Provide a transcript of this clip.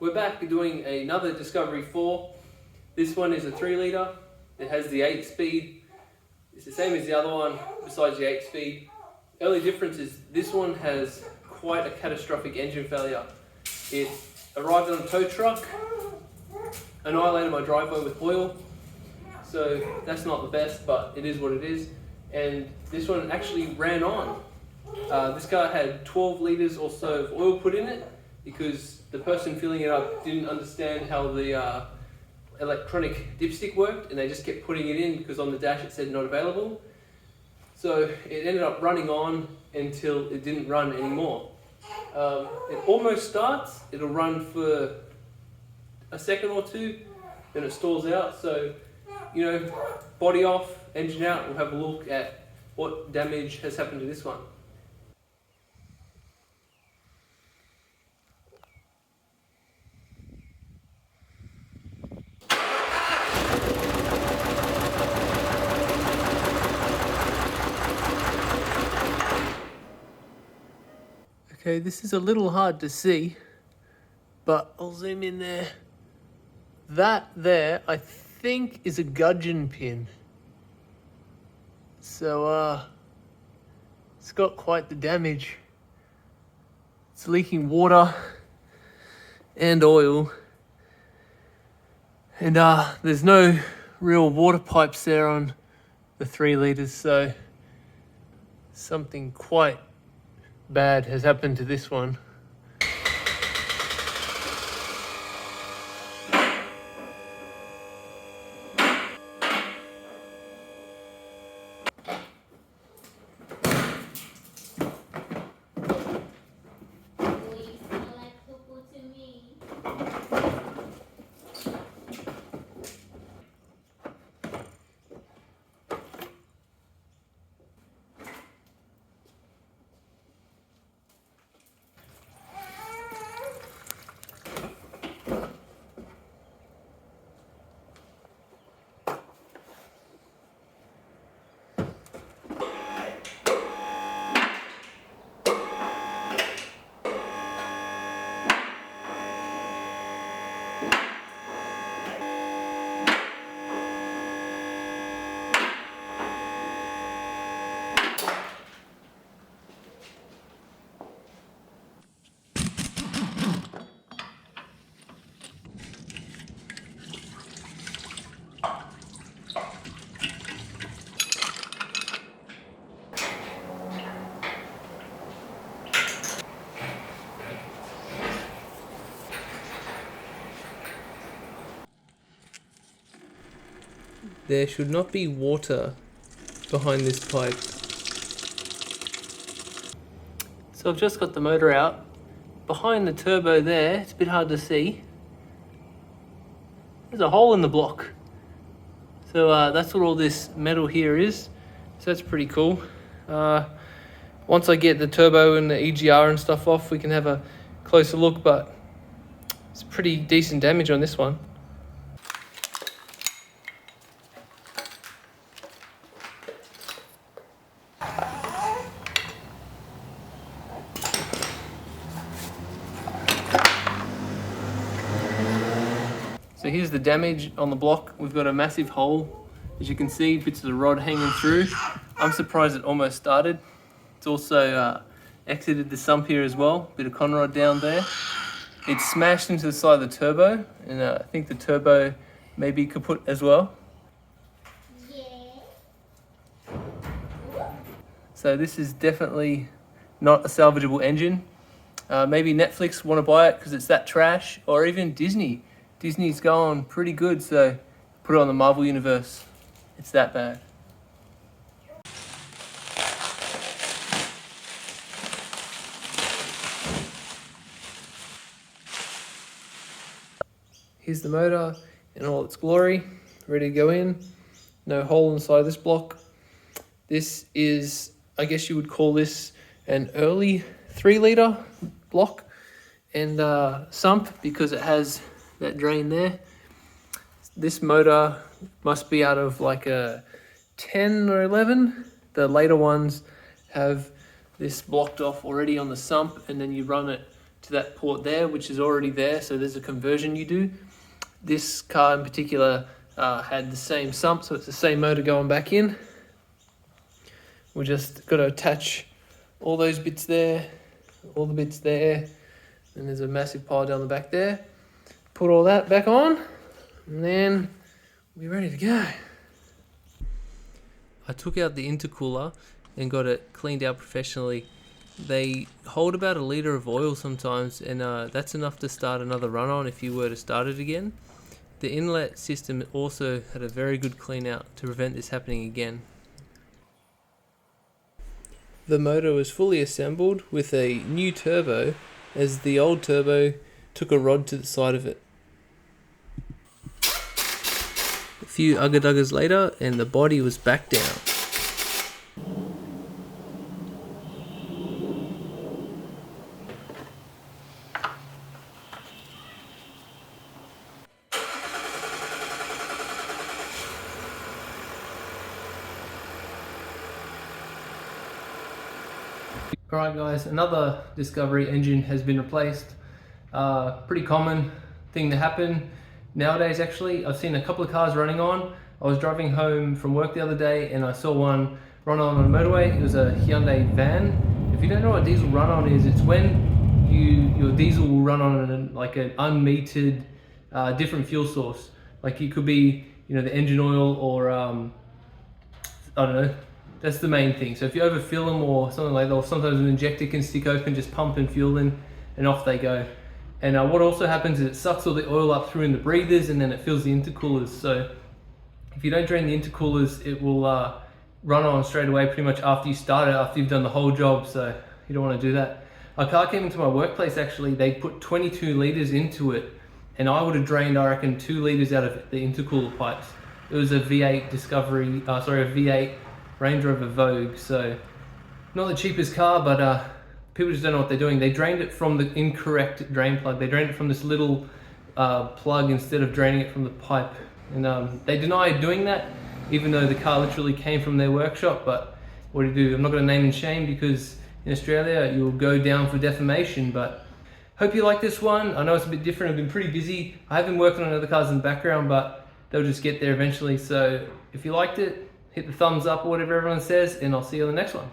We're back doing another Discovery 4. This one is a 3 litre. It has the 8 speed. It's the same as the other one besides the 8 speed. The only difference is this one has quite a catastrophic engine failure. It arrived on a tow truck, annihilated my driveway with oil. So that's not the best, but it is what it is. And this one actually ran on. This car had 12 litres or so of oil put in it because the person filling it up didn't understand how the electronic dipstick worked, and they just kept putting it in because on the dash it said not available. So it ended up running on until it didn't run anymore. It almost starts, it'll run for a second or two, then it stalls out. So, you know, body off, engine out, we'll have a look at what damage has happened to this one. Okay, this is a little hard to see, but I'll zoom in there. That there, I think, is a gudgeon pin. So, it's got quite the damage. It's leaking water and oil. And there's no real water pipes there on the 3 litres, so something quite bad has happened to this one. There should not be water behind this pipe. So I've just got the motor out. Behind the turbo there, it's a bit hard to see. There's a hole in the block. So that's what all this metal here is. So that's pretty cool. Once I get the turbo and the EGR and stuff off, we can have a closer look, but it's pretty decent damage on this one. So here's the damage on the block. We've got a massive hole. As you can see, bits of the rod hanging through. I'm surprised it almost started. It's also exited the sump here as well. Bit of conrod down there. It's smashed into the side of the turbo, and I think the turbo may be kaput as well. Yeah. So this is definitely not a salvageable engine. Maybe Netflix want to buy it because it's that trash, or even Disney. Disney's going pretty good, so put it on the Marvel universe. It's that bad. Here's the motor in all its glory, ready to go in. No hole inside this block. This is, I guess you would call this an early 3 litre block and sump because it has that drain there. This motor must be out of like a 10 or 11. The later ones have this blocked off already on the sump, and then you run it to that port there, which is already there, so there's a conversion you do. This car in particular had the same sump, so it's the same motor going back in. We just got to attach all those bits there, all the bits there, and there's a massive pile down the back there. Put all that back on, and then we're ready to go. I took out the intercooler and got it cleaned out professionally. They hold about 1 litre of oil sometimes, and that's enough to start another run on if you were to start it again. The inlet system also had a very good clean out to prevent this happening again. The motor was fully assembled with a new turbo, as the old turbo took a rod to the side of it. A few ugga-duggas later and the body was back down. Alright guys, another Discovery engine has been replaced. Pretty common thing to happen nowadays actually. I've seen a couple of cars running on. I was driving home from work the other day and I saw one run on a motorway. It was a Hyundai van. If you don't know what diesel run on is, it's when your diesel will run on an unmetered different fuel source. Like it could be, you know, the engine oil or I don't know. That's the main thing. So if you overfill them or something like that, or sometimes an injector can stick open, just pump and fuel in and off they go. And what also happens is it sucks all the oil up through in the breathers and then it fills the intercoolers. So if you don't drain the intercoolers, it will run on straight away pretty much after you start it, after you've done the whole job. So you don't want to do that. A car came into my workplace actually, they put 22 litres into it and I would have drained, I reckon, 2 litres out of the intercooler pipes. It was a V8 Discovery, a V8 Range Rover Vogue, so not the cheapest car, but people just don't know what they're doing. They drained it from the incorrect drain plug. They drained it from this little plug instead of draining it from the pipe. And they denied doing that, even though the car literally came from their workshop. But what do you do? I'm not going to name and shame because in Australia you'll go down for defamation. But hope you like this one. I know it's a bit different. I've been pretty busy. I have been working on other cars in the background, but they'll just get there eventually. So if you liked it, hit the thumbs up or whatever everyone says, and I'll see you on the next one.